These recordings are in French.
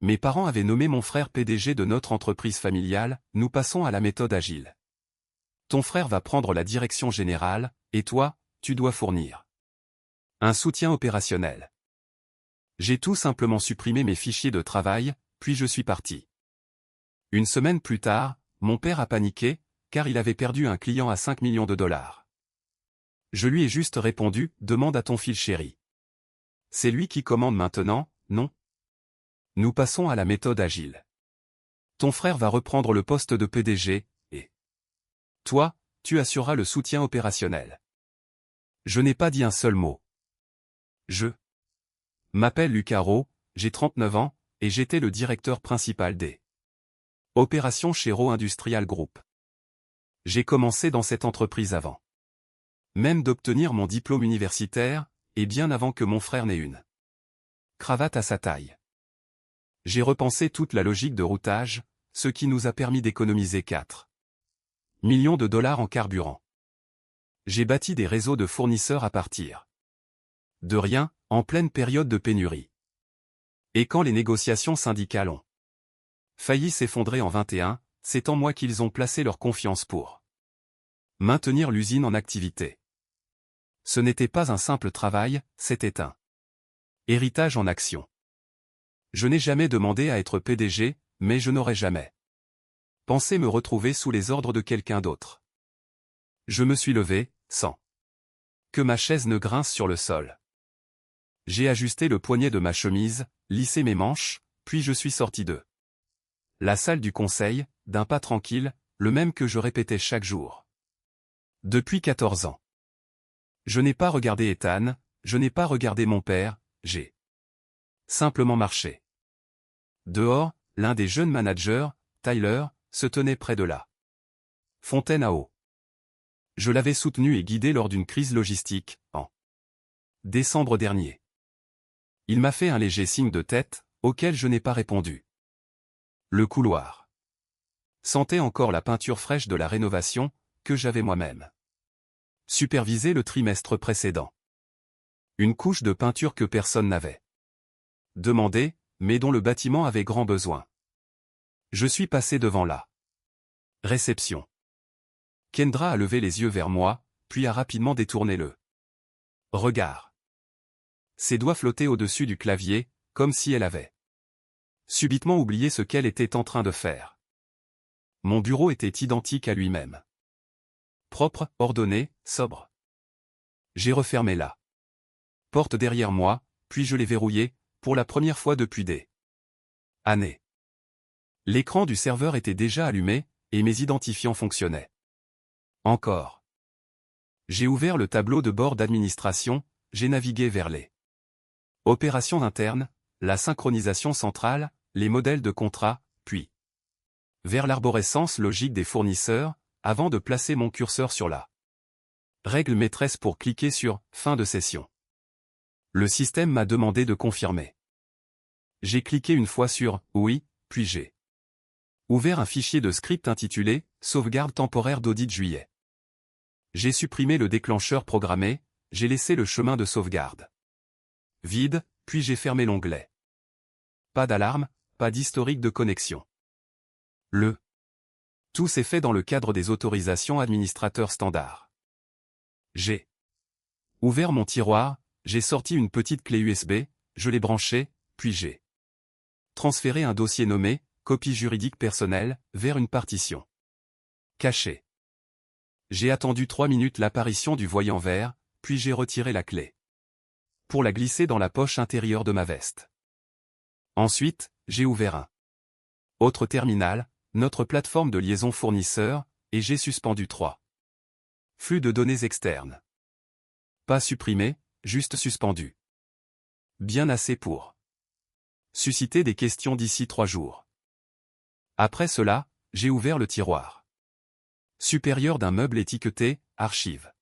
Mes parents avaient nommé mon frère PDG de notre entreprise familiale, nous passons à la méthode agile. Ton frère va prendre la direction générale, et toi, tu dois fournir un soutien opérationnel. J'ai tout simplement supprimé mes fichiers de travail, puis je suis parti. Une semaine plus tard, mon père a paniqué, car il avait perdu un client à 5 millions de dollars. Je lui ai juste répondu, demande à ton fils chéri. C'est lui qui commande maintenant, non? Nous passons à la méthode agile. Ton frère va reprendre le poste de PDG, et toi, tu assureras le soutien opérationnel. Je n'ai pas dit un seul mot. Je m'appelle Luc Haro, j'ai 39 ans, et j'étais le directeur principal des opérations chez Rowe Industrial Group. J'ai commencé dans cette entreprise avant même d'obtenir mon diplôme universitaire, et bien avant que mon frère n'ait une cravate à sa taille. J'ai repensé toute la logique de routage, ce qui nous a permis d'économiser 4 millions de dollars en carburant. J'ai bâti des réseaux de fournisseurs à partir de rien, en pleine période de pénurie. Et quand les négociations syndicales ont failli s'effondrer en 21, c'est en moi qu'ils ont placé leur confiance pour maintenir l'usine en activité. Ce n'était pas un simple travail, c'était un héritage en action. Je n'ai jamais demandé à être PDG, mais je n'aurais jamais pensé me retrouver sous les ordres de quelqu'un d'autre. Je me suis levé, sans que ma chaise ne grince sur le sol. J'ai ajusté le poignet de ma chemise, lissé mes manches, puis je suis sorti de la salle du conseil, d'un pas tranquille, le même que je répétais chaque jour. Depuis 14 ans. Je n'ai pas regardé Ethan, je n'ai pas regardé mon père, j'ai simplement marché. Dehors, l'un des jeunes managers, Tyler, se tenait près de la fontaine à eau. Je l'avais soutenu et guidé lors d'une crise logistique, en décembre dernier. Il m'a fait un léger signe de tête, auquel je n'ai pas répondu. Le couloir sentait encore la peinture fraîche de la rénovation, que j'avais moi-même supervisé le trimestre précédent. Une couche de peinture que personne n'avait demandé, mais dont le bâtiment avait grand besoin. Je suis passé devant la réception. Kendra a levé les yeux vers moi, puis a rapidement détourné le regard. Ses doigts flottaient au-dessus du clavier, comme si elle avait subitement oublié ce qu'elle était en train de faire. Mon bureau était identique à lui-même. Propre, ordonné, sobre. J'ai refermé la porte derrière moi, puis je l'ai verrouillée, pour la première fois depuis des années. L'écran du serveur était déjà allumé, et mes identifiants fonctionnaient. Encore. J'ai ouvert le tableau de bord d'administration, j'ai navigué vers les opérations internes, la synchronisation centrale, les modèles de contrat, puis vers l'arborescence logique des fournisseurs, avant de placer mon curseur sur la règle maîtresse pour cliquer sur « Fin de session ». Le système m'a demandé de confirmer. J'ai cliqué une fois sur « Oui », puis j'ai ouvert un fichier de script intitulé « Sauvegarde temporaire d'audit juillet ». J'ai supprimé le déclencheur programmé, j'ai laissé le chemin de sauvegarde vide, puis j'ai fermé l'onglet. Pas d'alarme, pas d'historique de connexion. Tout s'est fait dans le cadre des autorisations administrateurs standards. J'ai ouvert mon tiroir, j'ai sorti une petite clé USB, je l'ai branchée, puis j'ai transféré un dossier nommé « Copie juridique personnelle » vers une partition cachée. J'ai attendu 3 minutes l'apparition du voyant vert, puis j'ai retiré la clé pour la glisser dans la poche intérieure de ma veste. Ensuite, j'ai ouvert un autre terminal, notre plateforme de liaison fournisseur, et j'ai suspendu 3 flux de données externes. Pas supprimés, juste suspendus. Bien assez pour susciter des questions d'ici 3 jours. Après cela, j'ai ouvert le tiroir supérieur d'un meuble étiqueté « Archives ».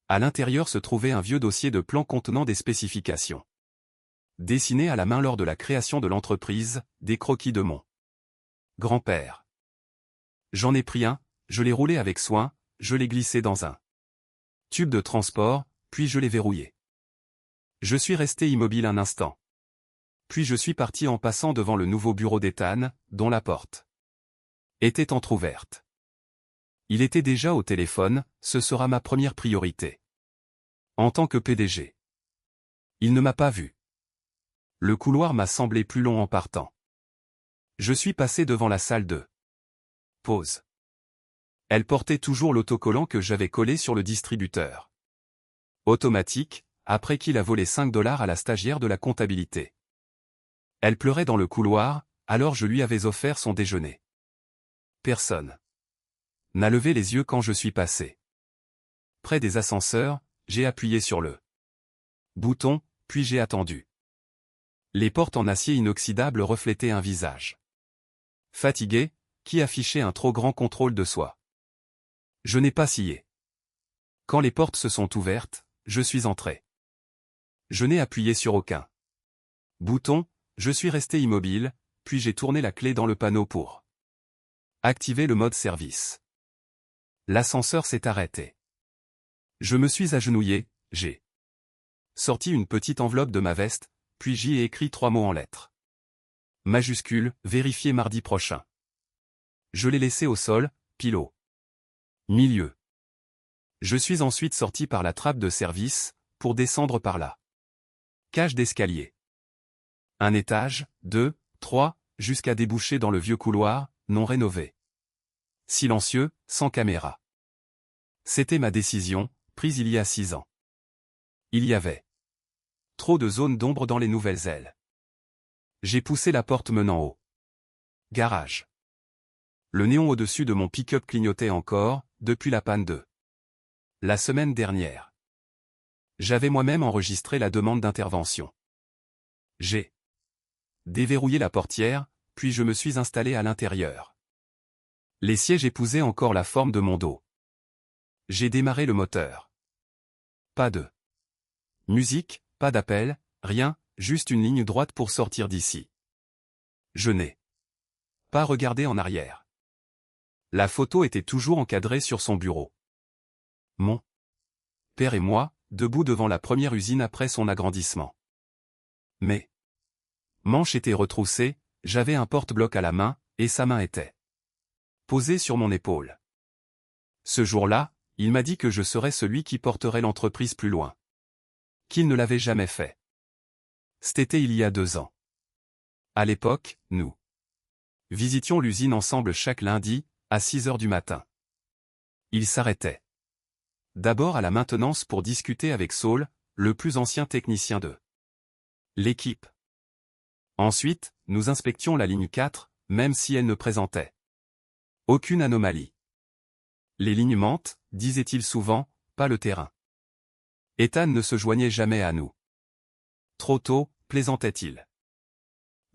À l'intérieur se trouvait un vieux dossier de plan contenant des spécifications dessinées à la main lors de la création de l'entreprise, des croquis de mon grand-père. J'en ai pris un, je l'ai roulé avec soin, je l'ai glissé dans un tube de transport, puis je l'ai verrouillé. Je suis resté immobile un instant. puis je suis parti en passant devant le nouveau bureau d'Ethan, dont la porte était entr'ouverte. Il était déjà au téléphone, ce sera ma première priorité. En tant que PDG. Il ne m'a pas vu. Le couloir m'a semblé plus long en partant. Je suis passé devant la salle de pause. Elle portait toujours l'autocollant que j'avais collé sur le distributeur automatique, après qu'il a volé 5 $ à la stagiaire de la comptabilité. Elle pleurait dans le couloir, alors je lui avais offert son déjeuner. Personne n'a levé les yeux quand je suis passé. Près des ascenseurs, j'ai appuyé sur le bouton, puis j'ai attendu. Les portes en acier inoxydable reflétaient un visage fatigué, qui affichait un trop grand contrôle de soi. Je n'ai pas scié. Quand les portes se sont ouvertes, je suis entré. Je n'ai appuyé sur aucun bouton, je suis resté immobile, puis j'ai tourné la clé dans le panneau pour activer le mode service. L'ascenseur s'est arrêté. Je me suis agenouillé, j'ai sorti une petite enveloppe de ma veste, puis j'y ai écrit 3 mots en lettres majuscules, vérifier mardi prochain. Je l'ai laissé au sol, pile au milieu. Je suis ensuite sorti par la trappe de service, pour descendre par la cage d'escalier. Un étage, 2, 3, jusqu'à déboucher dans le vieux couloir, non rénové. Silencieux, sans caméra. C'était ma décision, prise il y a 6 ans. Il y avait trop de zones d'ombre dans les nouvelles ailes. J'ai poussé la porte menant au garage. Le néon au-dessus de mon pick-up clignotait encore, depuis la panne de la semaine dernière. J'avais moi-même enregistré la demande d'intervention. J'ai déverrouillé la portière, puis je me suis installé à l'intérieur. Les sièges épousaient encore la forme de mon dos. J'ai démarré le moteur. Pas de musique, pas d'appel, rien, juste une ligne droite pour sortir d'ici. Je n'ai pas regardé en arrière. La photo était toujours encadrée sur son bureau. Mon père et moi, debout devant la première usine après son agrandissement. Mes manches étaient retroussées, j'avais un porte-bloc à la main, et sa main était posée sur mon épaule. Ce jour-là, il m'a dit que je serais celui qui porterait l'entreprise plus loin. Qu'il ne l'avait jamais fait. C'était il y a 2 ans. À l'époque, nous visitions l'usine ensemble chaque lundi, à 6 heures du matin. Il s'arrêtait d'abord à la maintenance pour discuter avec Saul, le plus ancien technicien de l'équipe. Ensuite, nous inspections la ligne 4, même si elle ne présentait aucune anomalie. Les lignes mentent, disait-il souvent, pas le terrain. Ethan ne se joignait jamais à nous. Trop tôt, plaisantait-il.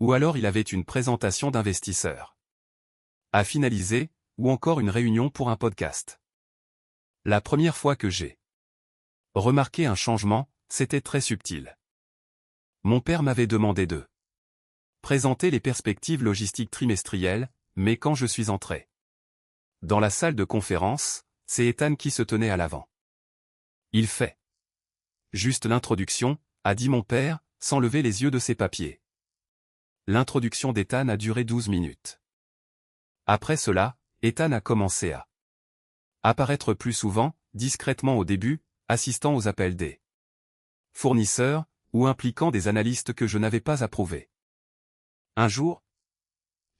Ou alors il avait une présentation d'investisseurs à finaliser, ou encore une réunion pour un podcast. La première fois que j'ai remarqué un changement, c'était très subtil. Mon père m'avait demandé de présenter les perspectives logistiques trimestrielles, mais quand je suis entré dans la salle de conférence, c'est Ethan qui se tenait à l'avant. Il fait juste l'introduction, a dit mon père, sans lever les yeux de ses papiers. L'introduction d'Ethan a duré 12 minutes. Après cela, Ethan a commencé à apparaître plus souvent, discrètement au début, assistant aux appels des fournisseurs, ou impliquant des analystes que je n'avais pas approuvés. Un jour,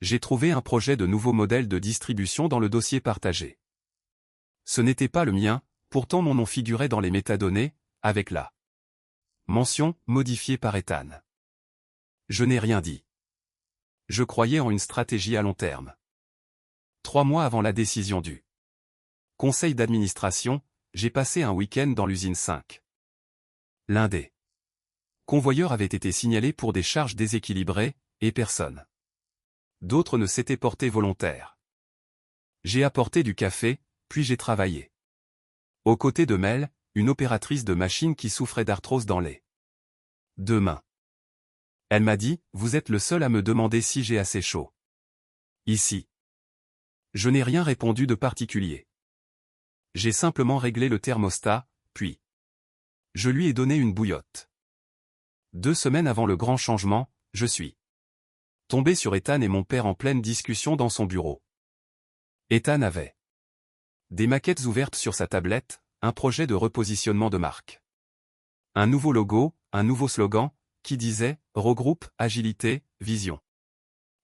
j'ai trouvé un projet de nouveau modèle de distribution dans le dossier partagé. Ce n'était pas le mien, pourtant mon nom figurait dans les métadonnées, avec la mention modifiée par Ethan. Je n'ai rien dit. Je croyais en une stratégie à long terme. 3 mois avant la décision du conseil d'administration, j'ai passé un week-end dans l'usine 5. L'un des convoyeurs avait été signalé pour des charges déséquilibrées, et personne d'autres ne s'étaient portés volontaires. J'ai apporté du café, puis j'ai travaillé aux côtés de Mel, une opératrice de machine qui souffrait d'arthrose dans les 2 mains. Elle m'a dit, vous êtes le seul à me demander si j'ai assez chaud ici. Je n'ai rien répondu de particulier. J'ai simplement réglé le thermostat, puis je lui ai donné une bouillotte. 2 semaines avant le grand changement, je suis tombé sur Ethan et mon père en pleine discussion dans son bureau. Ethan avait des maquettes ouvertes sur sa tablette, un projet de repositionnement de marque. Un nouveau logo, un nouveau slogan, qui disait « Regroupe, agilité, vision.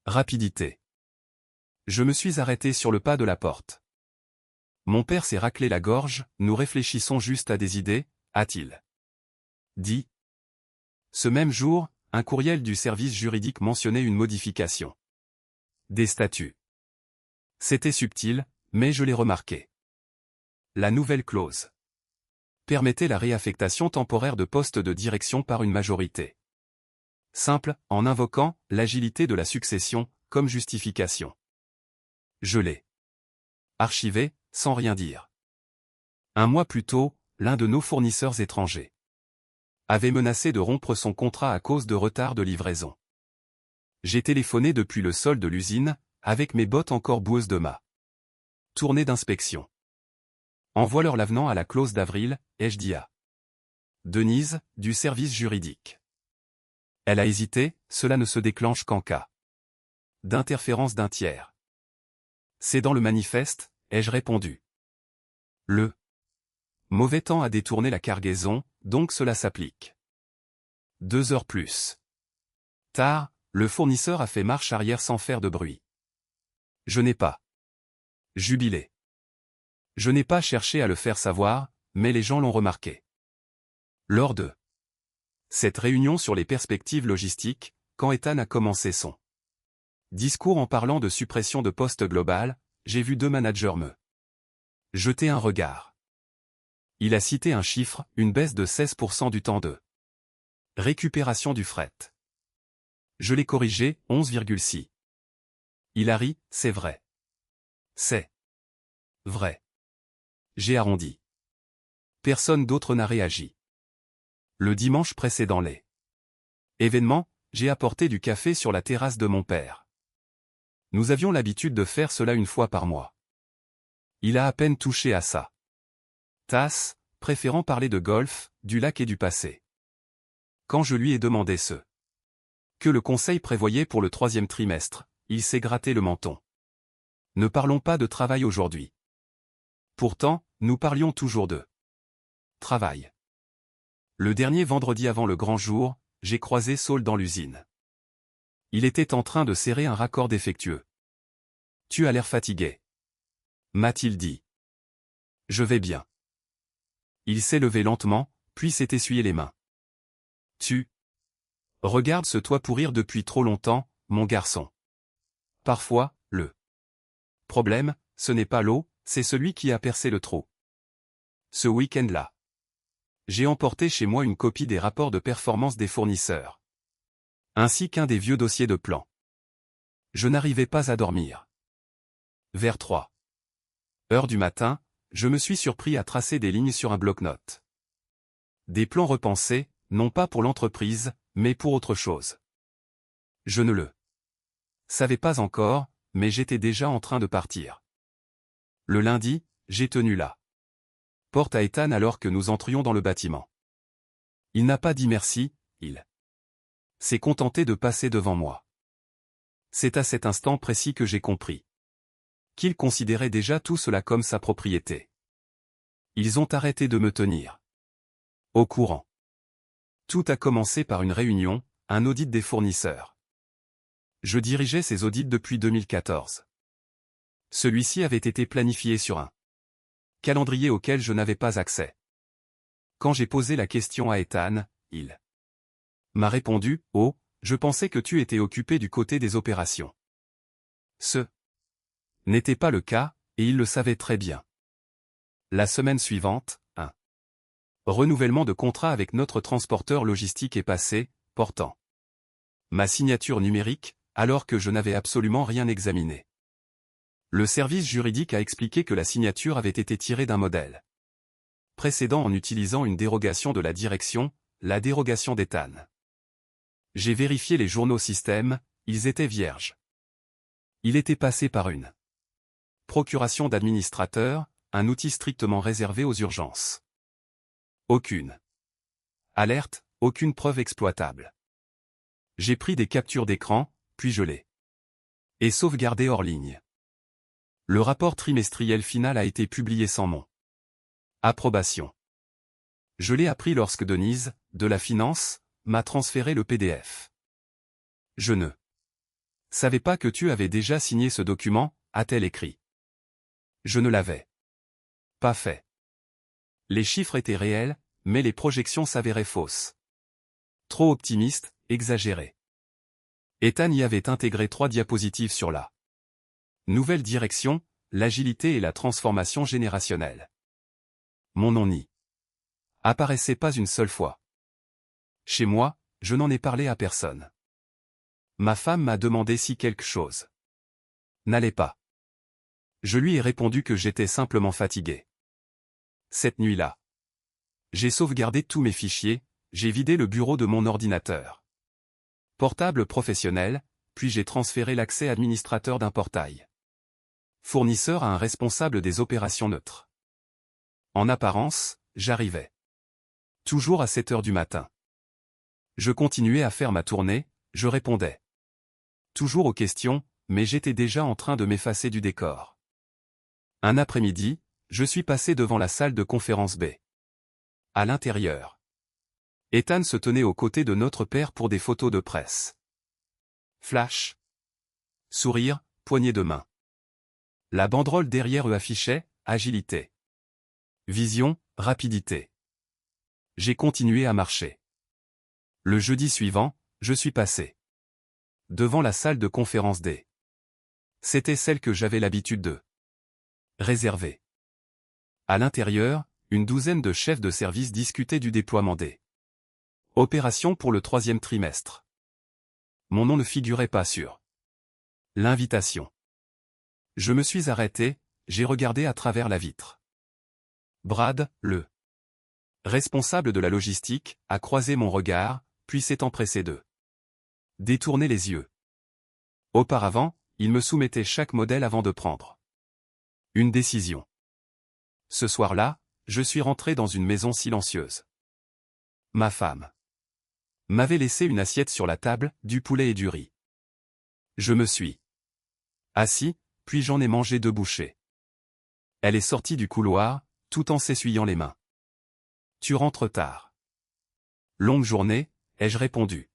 Rapidité ». Je me suis arrêté sur le pas de la porte. Mon père s'est raclé la gorge, nous réfléchissons juste à des idées, a-t-il dit. Ce même jour, un courriel du service juridique mentionnait une modification des statuts. C'était subtil, mais je l'ai remarqué. La nouvelle clause permettait la réaffectation temporaire de postes de direction par une majorité simple, en invoquant l'agilité de la succession comme justification. Je l'ai archivé, sans rien dire. Un mois plus tôt, l'un de nos fournisseurs étrangers avait menacé de rompre son contrat à cause de retard de livraison. J'ai téléphoné depuis le sol de l'usine, avec mes bottes encore boueuses de ma tournée d'inspection. Envoie-leur l'avenant à la clause d'avril, ai-je dit à Denise, du service juridique. Elle a hésité, cela ne se déclenche qu'en cas d'interférence d'un tiers. C'est dans le manifeste, ai-je répondu. Le mauvais temps a détourné la cargaison, donc cela s'applique. 2 heures plus tard, le fournisseur a fait marche arrière sans faire de bruit. Je n'ai pas jubilé. Je n'ai pas cherché à le faire savoir, mais les gens l'ont remarqué. Lors de cette réunion sur les perspectives logistiques, quand Ethan a commencé son discours en parlant de suppression de postes global, j'ai vu 2 managers me jeter un regard. Il a cité un chiffre, une baisse de 16% du temps de récupération du fret. Je l'ai corrigé, 11,6. Il a ri, c'est vrai. C'est vrai. J'ai arrondi. Personne d'autre n'a réagi. Le dimanche précédent les événements, j'ai apporté du café sur la terrasse de mon père. Nous avions l'habitude de faire cela une fois par mois. Il a à peine touché à ça. Tasse, préférant parler de golf, du lac et du passé. Quand je lui ai demandé ce que le conseil prévoyait pour le 3e trimestre, il s'est gratté le menton. Ne parlons pas de travail aujourd'hui. Pourtant, nous parlions toujours de travail. Le dernier vendredi avant le grand jour, j'ai croisé Saul dans l'usine. Il était en train de serrer un raccord défectueux. « Tu as l'air fatigué. » m'a-t-il dit. « Je vais bien. » Il s'est levé lentement, puis s'est essuyé les mains. « Tu regardes ce toit pourrir depuis trop longtemps, mon garçon. Parfois, le problème, ce n'est pas l'eau, c'est celui qui a percé le trou. Ce week-end-là, j'ai emporté chez moi une copie des rapports de performance des fournisseurs, ainsi qu'un des vieux dossiers de plan. Je n'arrivais pas à dormir. Vers 3 heures du matin, je me suis surpris à tracer des lignes sur un bloc-notes. Des plans repensés, non pas pour l'entreprise, mais pour autre chose. Je ne le savais pas encore, mais j'étais déjà en train de partir. Le lundi, j'ai tenu la porte à Ethan alors que nous entrions dans le bâtiment. Il n'a pas dit merci, il s'est contenté de passer devant moi. C'est à cet instant précis que j'ai compris qu'il considérait déjà tout cela comme sa propriété. Ils ont arrêté de me tenir au courant. Tout a commencé par une réunion, un audit des fournisseurs. Je dirigeais ces audits depuis 2014. Celui-ci avait été planifié sur un calendrier auquel je n'avais pas accès. Quand j'ai posé la question à Ethan, il m'a répondu « Oh, je pensais que tu étais occupé du côté des opérations. » Ce n'était pas le cas, et il le savait très bien. La semaine suivante, un renouvellement de contrat avec notre transporteur logistique est passé, portant ma signature numérique, alors que je n'avais absolument rien examiné. Le service juridique a expliqué que la signature avait été tirée d'un modèle précédent en utilisant une dérogation de la direction, la dérogation d'Ethan. J'ai vérifié les journaux système, ils étaient vierges. Il était passé par une procuration d'administrateur, un outil strictement réservé aux urgences. Aucune alerte, aucune preuve exploitable. J'ai pris des captures d'écran, puis je les ai sauvegardées hors ligne. Le rapport trimestriel final a été publié sans mon approbation. Je l'ai appris lorsque Denise, de la finance, m'a transféré le PDF. Je ne savais pas que tu avais déjà signé ce document, a-t-elle écrit. Je ne l'avais pas fait. Les chiffres étaient réels, mais les projections s'avéraient fausses. Trop optimistes, exagérées. Ethan y avait intégré 3 diapositives sur la nouvelle direction, l'agilité et la transformation générationnelle. Mon nom n'y apparaissait pas une seule fois. Chez moi, je n'en ai parlé à personne. Ma femme m'a demandé si quelque chose n'allait pas. Je lui ai répondu que j'étais simplement fatigué. Cette nuit-là, j'ai sauvegardé tous mes fichiers, j'ai vidé le bureau de mon ordinateur portable professionnel, puis j'ai transféré l'accès administrateur d'un portail fournisseur à un responsable des opérations neutres. En apparence, j'arrivais toujours à 7 heures du matin. Je continuais à faire ma tournée, je répondais toujours aux questions, mais j'étais déjà en train de m'effacer du décor. Un après-midi, je suis passé devant la salle de conférence B. À l'intérieur, Ethan se tenait aux côtés de notre père pour des photos de presse. Flash. Sourire, poignée de main. La banderole derrière eux affichait « Agilité. Vision, rapidité ». J'ai continué à marcher. Le jeudi suivant, je suis passé devant la salle de conférence D. C'était celle que j'avais l'habitude de réserver. À l'intérieur, une douzaine de chefs de service discutaient du déploiement des opérations pour le 3e trimestre. Mon nom ne figurait pas sur l'invitation. Je me suis arrêté, j'ai regardé à travers la vitre. Brad, le responsable de la logistique, a croisé mon regard, puis s'est empressé de détourner les yeux. Auparavant, il me soumettait chaque modèle avant de prendre une décision. Ce soir-là, je suis rentré dans une maison silencieuse. Ma femme m'avait laissé une assiette sur la table, du poulet et du riz. Je me suis assis, puis j'en ai mangé 2 bouchées. Elle est sortie du couloir, tout en s'essuyant les mains. Tu rentres tard. Longue journée, ai-je répondu.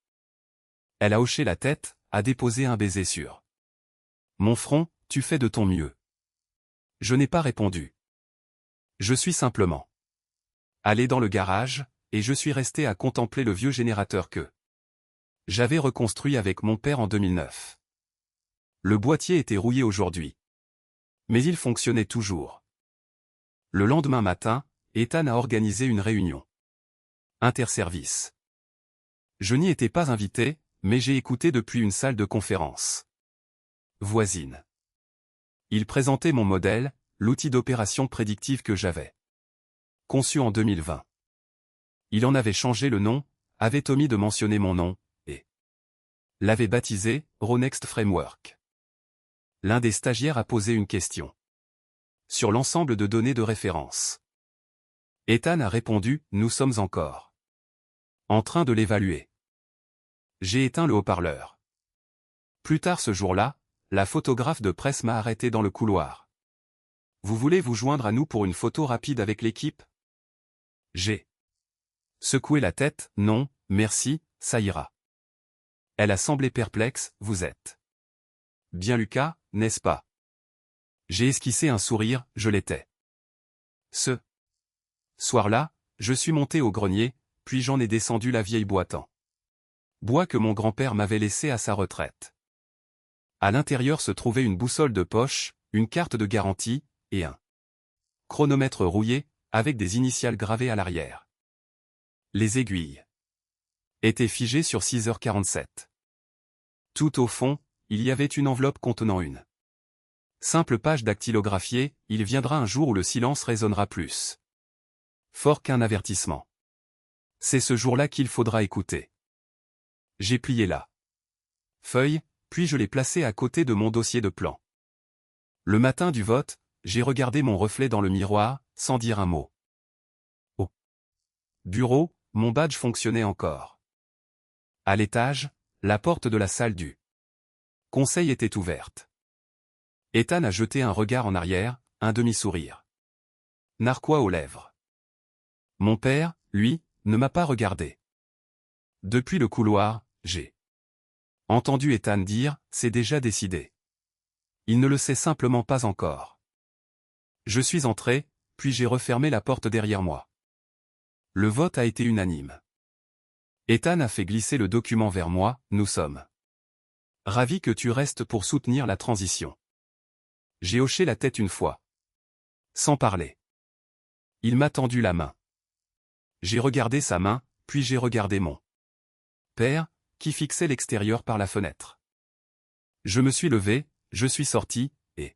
Elle a hoché la tête, a déposé un baiser sur mon front, tu fais de ton mieux. Je n'ai pas répondu. Je suis simplement allé dans le garage, et je suis resté à contempler le vieux générateur que j'avais reconstruit avec mon père en 2009. Le boîtier était rouillé aujourd'hui. Mais il fonctionnait toujours. Le lendemain matin, Ethan a organisé une réunion interservice. Je n'y étais pas invité, mais j'ai écouté depuis une salle de conférence voisine. Il présentait mon modèle, l'outil d'opération prédictive que j'avais conçu en 2020. Il en avait changé le nom, avait omis de mentionner mon nom, et l'avait baptisé Ronext Framework. L'un des stagiaires a posé une question sur l'ensemble de données de référence. Ethan a répondu, nous sommes encore en train de l'évaluer. J'ai éteint le haut-parleur. Plus tard ce jour-là, la photographe de presse m'a arrêté dans le couloir. Vous voulez vous joindre à nous pour une photo rapide avec l'équipe? J'ai secoué la tête, non, merci, ça ira. Elle a semblé perplexe, vous êtes bien Lucas, n'est-ce pas? J'ai esquissé un sourire, je l'étais. Ce soir-là, je suis monté au grenier, puis j'en ai descendu la vieille boîte en bois que mon grand-père m'avait laissée à sa retraite. À l'intérieur se trouvait une boussole de poche, une carte de garantie, et un chronomètre rouillé, avec des initiales gravées à l'arrière. Les aiguilles étaient figées sur 6h47. Tout au fond, il y avait une enveloppe contenant une simple page dactylographiée, il viendra un jour où le silence résonnera plus fort qu'un avertissement. C'est ce jour-là qu'il faudra écouter. J'ai plié la feuille, puis je l'ai placée à côté de mon dossier de plan. Le matin du vote, j'ai regardé mon reflet dans le miroir, sans dire un mot. Au bureau, mon badge fonctionnait encore. À l'étage, la porte de la salle du conseil était ouverte. Ethan a jeté un regard en arrière, un demi-sourire narquois aux lèvres. Mon père, lui, ne m'a pas regardé. Depuis le couloir, j'ai entendu Ethan dire « c'est déjà décidé ». Il ne le sait simplement pas encore. Je suis entré, puis j'ai refermé la porte derrière moi. Le vote a été unanime. Ethan a fait glisser le document vers moi, nous sommes ravis que tu restes pour soutenir la transition. J'ai hoché la tête une fois. Sans parler. Il m'a tendu la main. J'ai regardé sa main, puis j'ai regardé mon père, qui fixait l'extérieur par la fenêtre. Je me suis levé, je suis sorti, et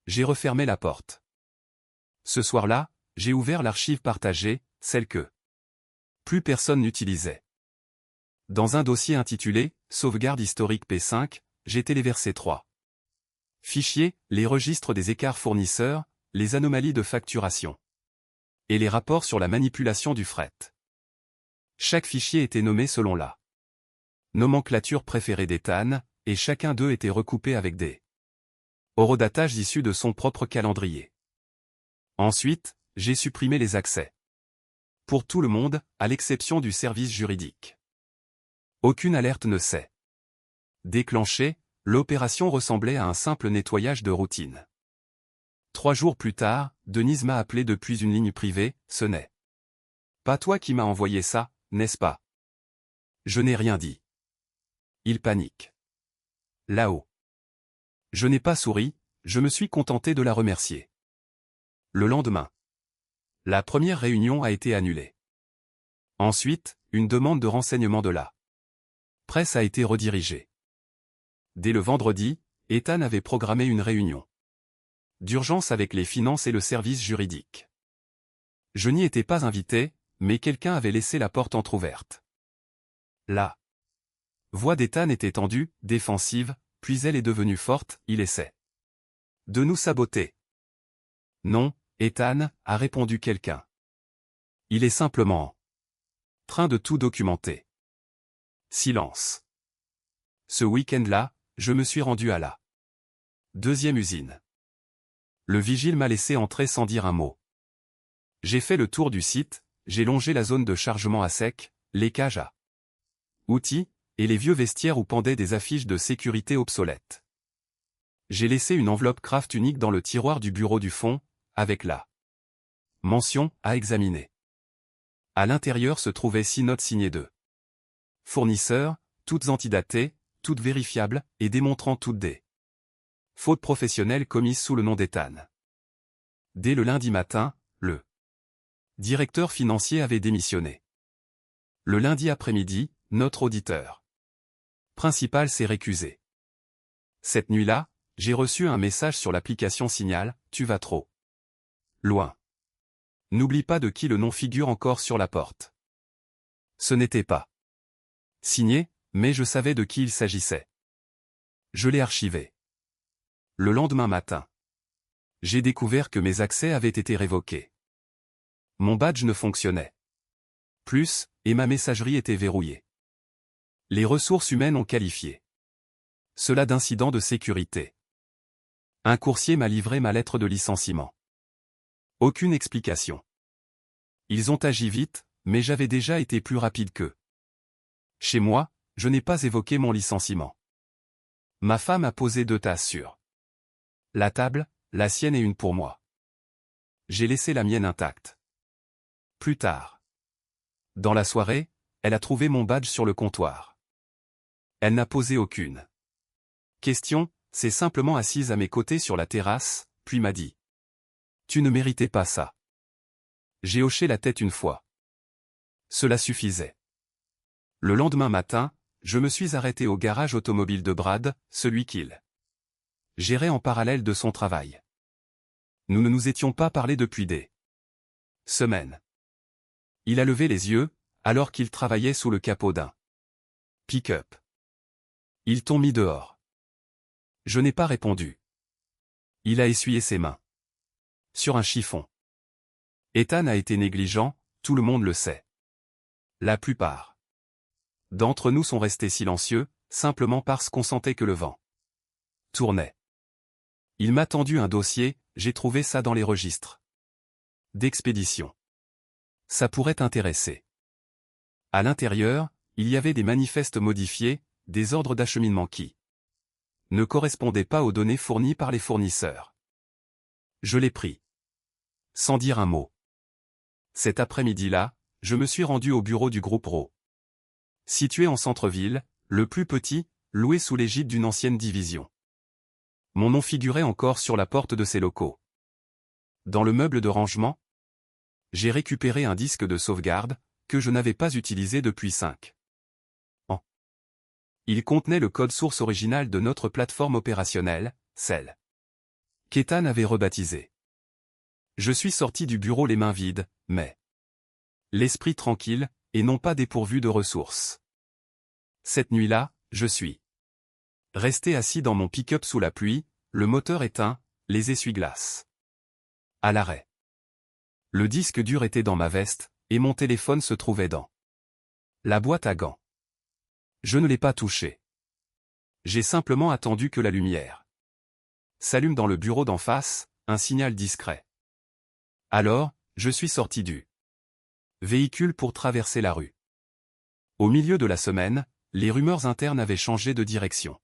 j'ai refermé la porte. Ce soir-là, j'ai ouvert l'archive partagée, celle que plus personne n'utilisait. Dans un dossier intitulé « Sauvegarde historique P5 », j'ai téléversé 3 fichiers, les registres des écarts fournisseurs, les anomalies de facturation et les rapports sur la manipulation du fret. Chaque fichier était nommé selon la nomenclature préférée d'Ethan, et chacun d'eux était recoupé avec des horodatages issus de son propre calendrier. Ensuite, j'ai supprimé les accès. Pour tout le monde, à l'exception du service juridique. Aucune alerte ne s'est déclenchée, l'opération ressemblait à un simple nettoyage de routine. 3 jours plus tard, Denise m'a appelé depuis une ligne privée, ce n'est pas toi qui m'as envoyé ça, n'est-ce pas? Je n'ai rien dit. Il panique. Là-haut. Je n'ai pas souri, je me suis contenté de la remercier. Le lendemain. La première réunion a été annulée. Ensuite, une demande de renseignement de la presse a été redirigée. Dès le vendredi, Ethan avait programmé une réunion d'urgence avec les finances et le service juridique. Je n'y étais pas invité, mais quelqu'un avait laissé la porte entr'ouverte. La voix d'Ethan était tendue, défensive, puis elle est devenue forte, il essaie de nous saboter. Non, Ethan, a répondu quelqu'un. Il est simplement en train de tout documenter. Silence. Ce week-end-là, je me suis rendu à la deuxième usine. Le vigile m'a laissé entrer sans dire un mot. J'ai fait le tour du site, j'ai longé la zone de chargement à sec, les cages à outils, et les vieux vestiaires où pendaient des affiches de sécurité obsolètes. J'ai laissé une enveloppe Kraft unique dans le tiroir du bureau du fond, avec la mention « à examiner ». À l'intérieur se trouvaient 6 notes signées de fournisseurs, toutes antidatées, toutes vérifiables, et démontrant toutes des fautes professionnelles commises sous le nom d'Ethan. Dès le lundi matin, le directeur financier avait démissionné. Le lundi après-midi, notre auditeur principal s'est récusé. Cette nuit-là, j'ai reçu un message sur l'application Signal, « Tu vas trop loin. N'oublie pas de qui le nom figure encore sur la porte. » Ce n'était pas signé, mais je savais de qui il s'agissait. Je l'ai archivé. Le lendemain matin, j'ai découvert que mes accès avaient été révoqués. Mon badge ne fonctionnait plus, et ma messagerie était verrouillée. Les ressources humaines ont qualifié cela d'incident de sécurité. Un coursier m'a livré ma lettre de licenciement. Aucune explication. Ils ont agi vite, mais j'avais déjà été plus rapide qu'eux. Chez moi, je n'ai pas évoqué mon licenciement. Ma femme a posé 2 tasses sur la table, la sienne et une pour moi. J'ai laissé la mienne intacte. Plus tard. Dans la soirée, elle a trouvé mon badge sur le comptoir. Elle n'a posé aucune question, s'est simplement assise à mes côtés sur la terrasse, puis m'a dit « Tu ne méritais pas ça. » J'ai hoché la tête une fois. Cela suffisait. Le lendemain matin, je me suis arrêté au garage automobile de Brad, celui qu'il gérait en parallèle de son travail. Nous ne nous étions pas parlé depuis des semaines. Il a levé les yeux, alors qu'il travaillait sous le capot d'un pick-up. Ils t'ont mis dehors. Je n'ai pas répondu. Il a essuyé ses mains sur un chiffon. Ethan a été négligent, tout le monde le sait. La plupart D'entre nous sont restés silencieux, simplement parce qu'on sentait que le vent tournait. Il m'a tendu un dossier, j'ai trouvé ça dans les registres d'expédition. Ça pourrait t'intéresser. À l'intérieur, il y avait des manifestes modifiés, des ordres d'acheminement qui ne correspondaient pas aux données fournies par les fournisseurs. Je l'ai pris. Sans dire un mot. Cet après-midi-là, je me suis rendu au bureau du groupe RO. Situé en centre-ville, le plus petit, loué sous l'égide d'une ancienne division. Mon nom figurait encore sur la porte de ses locaux. Dans le meuble de rangement, j'ai récupéré un disque de sauvegarde, que je n'avais pas utilisé depuis 5 ans. Il contenait le code source original de notre plateforme opérationnelle, celle qu'Ethan avait rebaptisée. Je suis sorti du bureau les mains vides, mais l'esprit tranquille, et non pas dépourvu de ressources. Cette nuit-là, je suis resté assis dans mon pick-up sous la pluie, le moteur éteint, les essuie-glaces à l'arrêt. Le disque dur était dans ma veste, et mon téléphone se trouvait dans la boîte à gants. Je ne l'ai pas touché. J'ai simplement attendu que la lumière s'allume dans le bureau d'en face, un signal discret. Alors, je suis sorti du véhicule pour traverser la rue. Au milieu de la semaine, les rumeurs internes avaient changé de direction.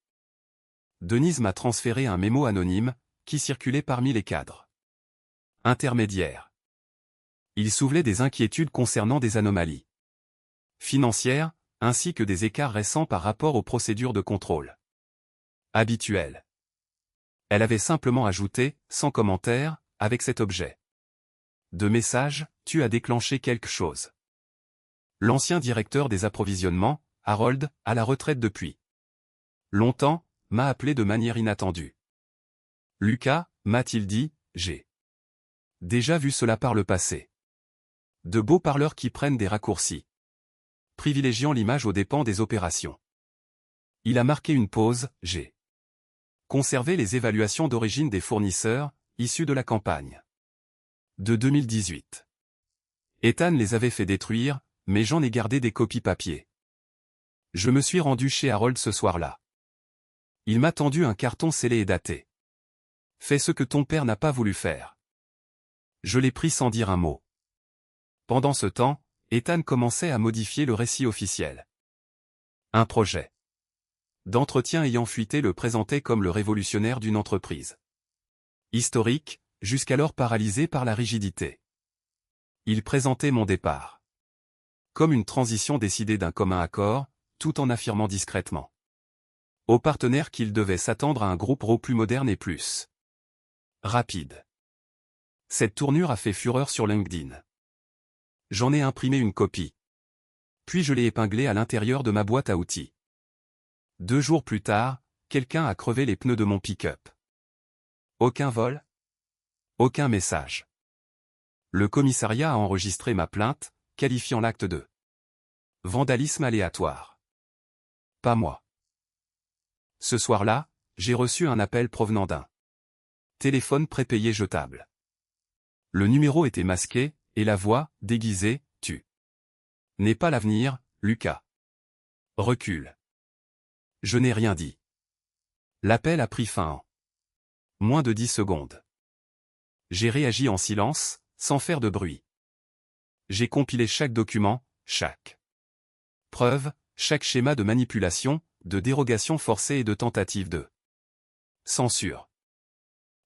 Denise m'a transféré un mémo anonyme, qui circulait parmi les cadres intermédiaires. Il soulevait des inquiétudes concernant des anomalies financières, ainsi que des écarts récents par rapport aux procédures de contrôle habituelles. Elle avait simplement ajouté, sans commentaire, avec cet objet de message, tu as déclenché quelque chose. L'ancien directeur des approvisionnements, Harold, à la retraite depuis longtemps, m'a appelé de manière inattendue. Lucas, m'a-t-il dit, j'ai déjà vu cela par le passé. De beaux parleurs qui prennent des raccourcis, privilégiant l'image aux dépens des opérations. Il a marqué une pause, j'ai conservé les évaluations d'origine des fournisseurs, issus de la campagne de 2018. Ethan les avait fait détruire, mais j'en ai gardé des copies papier. Je me suis rendu chez Harold ce soir-là. Il m'a tendu un carton scellé et daté. Fais ce que ton père n'a pas voulu faire. Je l'ai pris sans dire un mot. Pendant ce temps, Ethan commençait à modifier le récit officiel. Un projet d'entretien ayant fuité le présentait comme le révolutionnaire d'une entreprise historique, jusqu'alors paralysée par la rigidité. Il présentait mon départ comme une transition décidée d'un commun accord, tout en affirmant discrètement aux partenaires qu'il devait s'attendre à un groupe RO plus moderne et plus rapide. Cette tournure a fait fureur sur LinkedIn. J'en ai imprimé une copie. Puis je l'ai épinglée à l'intérieur de ma boîte à outils. 2 jours plus tard, quelqu'un a crevé les pneus de mon pick-up. Aucun vol. Aucun message. Le commissariat a enregistré ma plainte, qualifiant l'acte de vandalisme aléatoire. Pas moi. Ce soir-là, j'ai reçu un appel provenant d'un téléphone prépayé jetable. Le numéro était masqué, et la voix, déguisée, tu n'es pas l'avenir, Lucas. Recule. Je n'ai rien dit. L'appel a pris fin en moins de 10 secondes. J'ai réagi en silence, sans faire de bruit. J'ai compilé chaque document, chaque preuve, chaque schéma de manipulation, de dérogation forcée et de tentative de censure.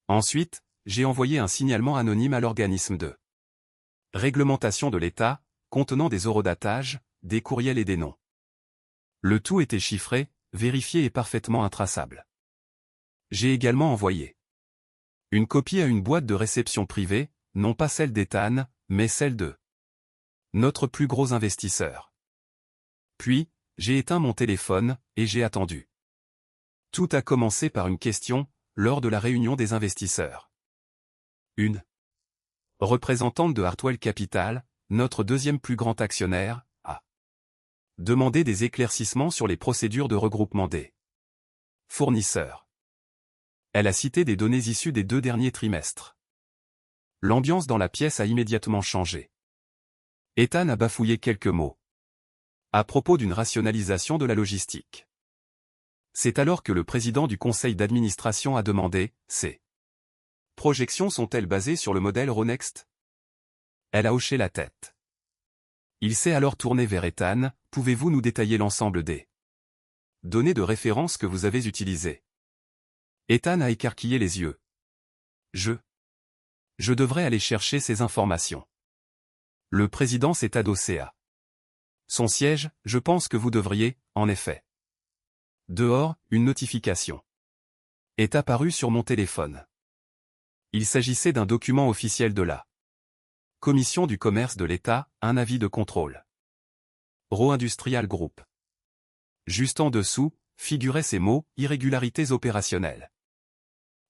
Ensuite, j'ai envoyé un signalement anonyme à l'organisme de réglementation de l'État, contenant des horodatages, des courriels et des noms. Le tout était chiffré, vérifié et parfaitement intraçable. J'ai également envoyé une copie à une boîte de réception privée, non pas celle d'Ethan, mais celle de notre plus gros investisseur. Puis, j'ai éteint mon téléphone, et j'ai attendu. Tout a commencé par une question, lors de la réunion des investisseurs. Une représentante de Hartwell Capital, notre deuxième plus grand actionnaire, a demandé des éclaircissements sur les procédures de regroupement des fournisseurs. Elle a cité des données issues des 2 derniers trimestres. L'ambiance dans la pièce a immédiatement changé. Ethan a bafouillé quelques mots. À propos d'une rationalisation de la logistique. C'est alors que le président du conseil d'administration a demandé, ces projections sont-elles basées sur le modèle Ronext? Elle a hoché la tête. Il s'est alors tourné vers Ethan, pouvez-vous nous détailler l'ensemble des données de référence que vous avez utilisées? Ethan a écarquillé les yeux. Je devrais aller chercher ces informations. Le président s'est adossé à son siège, je pense que vous devriez, en effet. Dehors, une notification est apparue sur mon téléphone. Il s'agissait d'un document officiel de la Commission du commerce de l'État, un avis de contrôle. Roe Industrial Group. Juste en dessous, figuraient ces mots, irrégularités opérationnelles.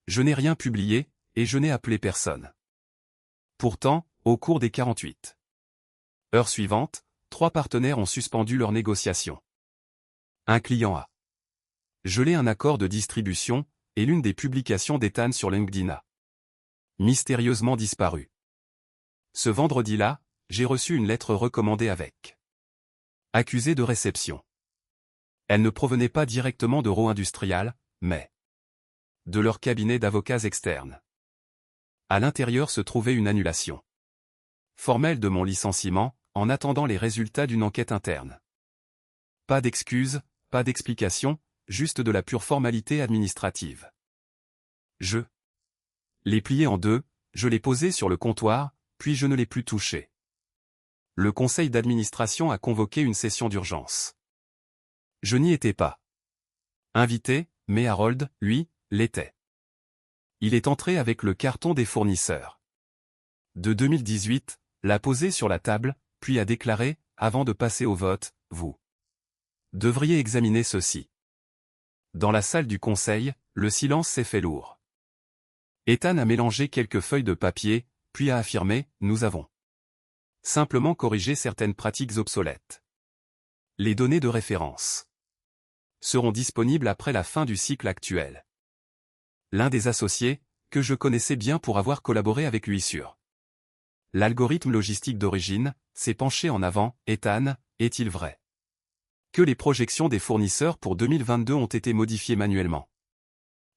Je n'ai rien publié, et je n'ai appelé personne. Pourtant, au cours des 48 heures suivantes, 3 partenaires ont suspendu leurs négociations. Un client a gelé un accord de distribution, et l'une des publications d'Ethan sur LinkedIn a mystérieusement disparu. Ce vendredi-là, j'ai reçu une lettre recommandée avec accusé de réception. Elle ne provenait pas directement de Roe Industrial, mais de leur cabinet d'avocats externes. À l'intérieur se trouvait une annulation formelle de mon licenciement, en attendant les résultats d'une enquête interne. Pas d'excuses, pas d'explications, juste de la pure formalité administrative. Je l'ai plié en deux, je l'ai posé sur le comptoir, puis je ne l'ai plus touché. Le conseil d'administration a convoqué une session d'urgence. Je n'y étais pas invité, mais Harold, lui, l'était. Il est entré avec le carton des fournisseurs de 2018, l'a posé sur la table, puis a déclaré, avant de passer au vote, vous devriez examiner ceci. Dans la salle du conseil, le silence s'est fait lourd. Ethan a mélangé quelques feuilles de papier, puis a affirmé, nous avons simplement corrigé certaines pratiques obsolètes. Les données de référence seront disponibles après la fin du cycle actuel. L'un des associés, que je connaissais bien pour avoir collaboré avec lui sur l'algorithme logistique d'origine, s'est penché en avant. Ethan, est-il vrai que les projections des fournisseurs pour 2022 ont été modifiées manuellement,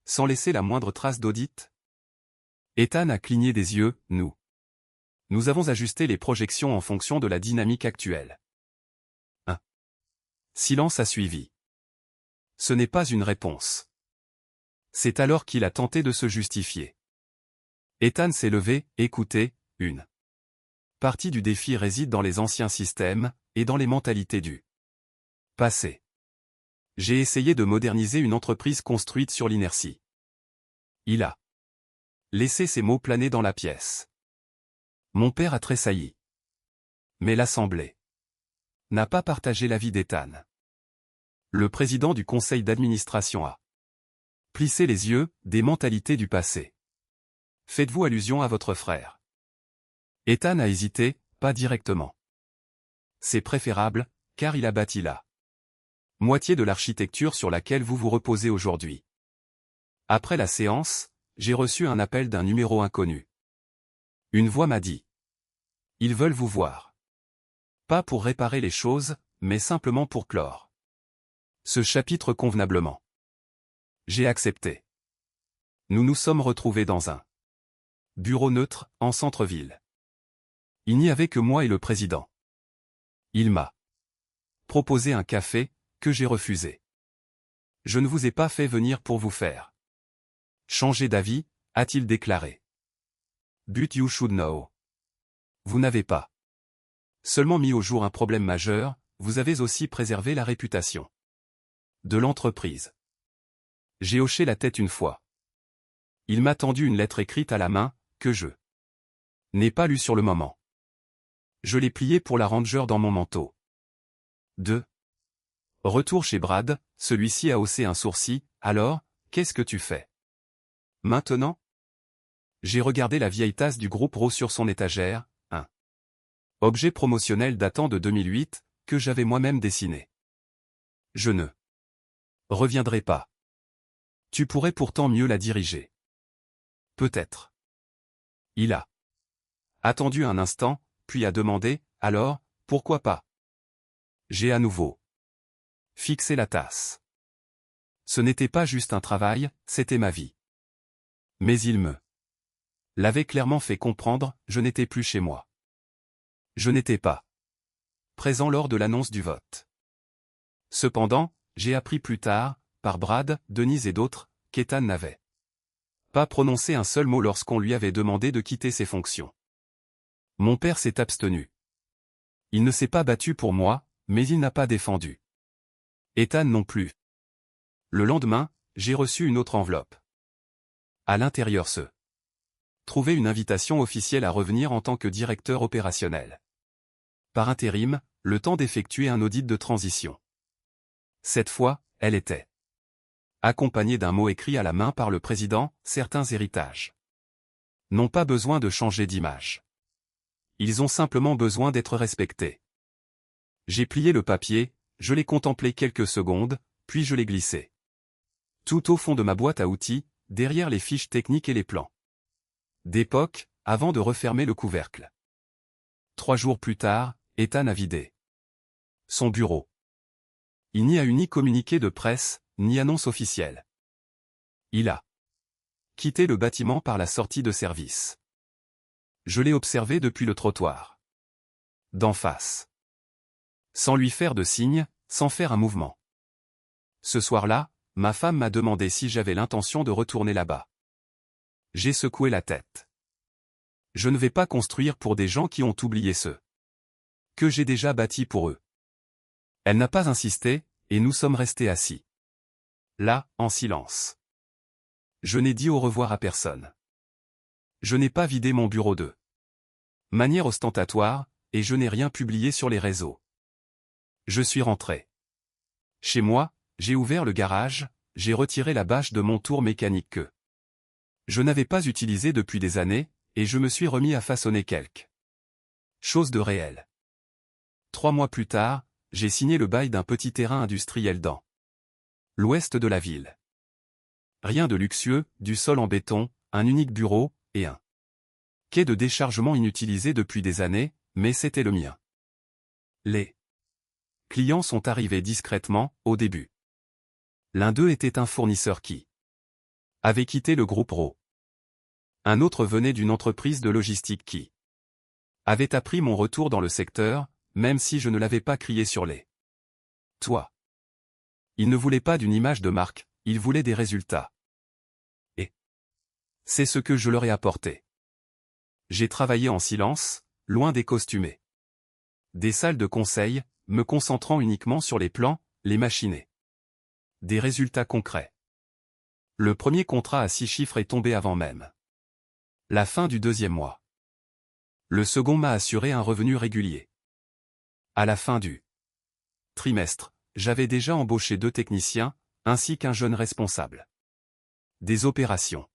sans laisser la moindre trace d'audit? Ethan a cligné des yeux, nous avons ajusté les projections en fonction de la dynamique actuelle. Un silence a suivi. Ce n'est pas une réponse. C'est alors qu'il a tenté de se justifier. Ethan s'est levé, écoutez, une partie du défi réside dans les anciens systèmes, et dans les mentalités du passé. J'ai essayé de moderniser une entreprise construite sur l'inertie. Il a laissé ces mots planer dans la pièce. Mon père a tressailli. Mais l'Assemblée n'a pas partagé l'avis d'Ethan. Le président du conseil d'administration a plissé les yeux, des mentalités du passé. Faites-vous allusion à votre frère? Ethan a hésité, pas directement. C'est préférable, car il a bâti la moitié de l'architecture sur laquelle vous vous reposez aujourd'hui. Après la séance, j'ai reçu un appel d'un numéro inconnu. Une voix m'a dit. Ils veulent vous voir. Pas pour réparer les choses, mais simplement pour clore ce chapitre convenablement. J'ai accepté. Nous nous sommes retrouvés dans un bureau neutre, en centre-ville. Il n'y avait que moi et le président. Il m'a proposé un café, que j'ai refusé. Je ne vous ai pas fait venir pour vous faire changer d'avis, a-t-il déclaré. But you should know. Vous n'avez pas seulement mis au jour un problème majeur, vous avez aussi préservé la réputation de l'entreprise. J'ai hoché la tête une fois. Il m'a tendu une lettre écrite à la main, que je n'ai pas lue sur le moment. Je l'ai pliée pour la ranger dans mon manteau. 2. Retour chez Brad, celui-ci a haussé un sourcil, alors, qu'est-ce que tu fais maintenant? J'ai regardé la vieille tasse du groupe Roe sur son étagère, un objet promotionnel datant de 2008, que j'avais moi-même dessiné. Je ne reviendrai pas. Tu pourrais pourtant mieux la diriger. Peut-être. Il a attendu un instant, puis a demandé, alors, pourquoi pas? J'ai à nouveau fixé la tasse. Ce n'était pas juste un travail, c'était ma vie. Mais il me l'avait clairement fait comprendre, je n'étais plus chez moi. Je n'étais pas présent lors de l'annonce du vote. Cependant, j'ai appris plus tard, par Brad, Denise et d'autres, qu'Ethan n'avait pas prononcé un seul mot lorsqu'on lui avait demandé de quitter ses fonctions. Mon père s'est abstenu. Il ne s'est pas battu pour moi, mais il n'a pas défendu Ethan non plus. Le lendemain, j'ai reçu une autre enveloppe. À l'intérieur se trouvait une invitation officielle à revenir en tant que directeur opérationnel. Par intérim, le temps d'effectuer un audit de transition. Cette fois, elle était accompagnée d'un mot écrit à la main par le président, certains héritages n'ont pas besoin de changer d'image. Ils ont simplement besoin d'être respectés. J'ai plié le papier, je l'ai contemplé quelques secondes, puis je l'ai glissé tout au fond de ma boîte à outils, derrière les fiches techniques et les plans d'époque, avant de refermer le couvercle. 3 jours plus tard, Ethan a vidé son bureau. Il n'y a eu ni communiqué de presse, ni annonce officielle. Il a quitté le bâtiment par la sortie de service. Je l'ai observé depuis le trottoir d'en face. Sans lui faire de signe, sans faire un mouvement. Ce soir-là, ma femme m'a demandé si j'avais l'intention de retourner là-bas. J'ai secoué la tête. Je ne vais pas construire pour des gens qui ont oublié ce que j'ai déjà bâti pour eux. Elle n'a pas insisté, et nous sommes restés assis. Là, en silence. Je n'ai dit au revoir à personne. Je n'ai pas vidé mon bureau de manière ostentatoire, et je n'ai rien publié sur les réseaux. Je suis rentré chez moi, j'ai ouvert le garage, j'ai retiré la bâche de mon tour mécanique que je n'avais pas utilisé depuis des années, et je me suis remis à façonner quelque chose de réel. 3 mois plus tard, j'ai signé le bail d'un petit terrain industriel dans l'ouest de la ville. Rien de luxueux, du sol en béton, un unique bureau, et un quai de déchargement inutilisé depuis des années, mais c'était le mien. Les clients sont arrivés discrètement, au début. L'un d'eux était un fournisseur qui avait quitté le groupe RO. Un autre venait d'une entreprise de logistique qui avait appris mon retour dans le secteur, même si je ne l'avais pas crié sur les toits. Il ne voulait pas d'une image de marque, il voulait des résultats. Et c'est ce que je leur ai apporté. J'ai travaillé en silence, loin des costumés des salles de conseil, me concentrant uniquement sur les plans, les machinés. Des résultats concrets. Le premier contrat à 6 chiffres est tombé avant même la fin du 2e mois. Le second m'a assuré un revenu régulier. À la fin du trimestre, j'avais déjà embauché 2 techniciens, ainsi qu'un jeune responsable des opérations.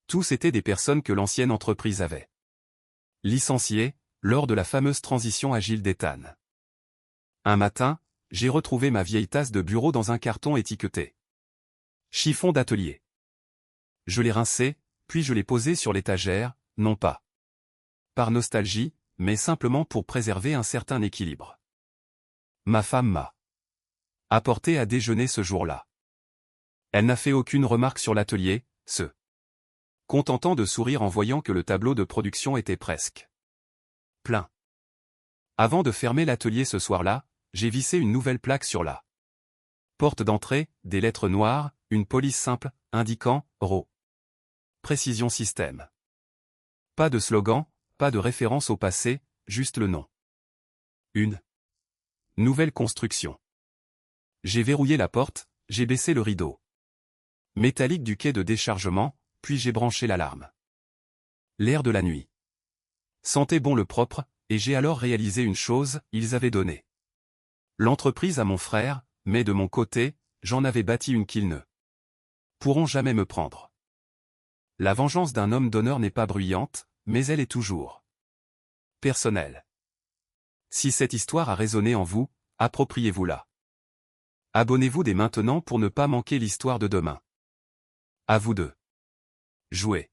Tous étaient des personnes que l'ancienne entreprise avait licenciées, lors de la fameuse transition agile d'Ethan. Un matin, j'ai retrouvé ma vieille tasse de bureau dans un carton étiqueté chiffon d'atelier. Je l'ai rincé, puis je l'ai posé sur l'étagère, non pas par nostalgie, mais simplement pour préserver un certain équilibre. Ma femme m'a apporté à déjeuner ce jour-là. Elle n'a fait aucune remarque sur l'atelier, se contentant de sourire en voyant que le tableau de production était presque plein. Avant de fermer l'atelier ce soir-là, j'ai vissé une nouvelle plaque sur la porte d'entrée, des lettres noires, une police simple, indiquant « RO ». Précision système. Pas de slogan, pas de référence au passé, juste le nom. Une nouvelle construction. J'ai verrouillé la porte, j'ai baissé le rideau métallique du quai de déchargement, puis j'ai branché l'alarme. L'air de la nuit sentait bon le propre, et j'ai alors réalisé une chose, ils avaient donné l'entreprise à mon frère, mais de mon côté, j'en avais bâti une qu'ils ne pourront jamais me prendre. La vengeance d'un homme d'honneur n'est pas bruyante, mais elle est toujours personnelle. Si cette histoire a résonné en vous, appropriez-vous-la. Abonnez-vous dès maintenant pour ne pas manquer l'histoire de demain. À vous de jouer.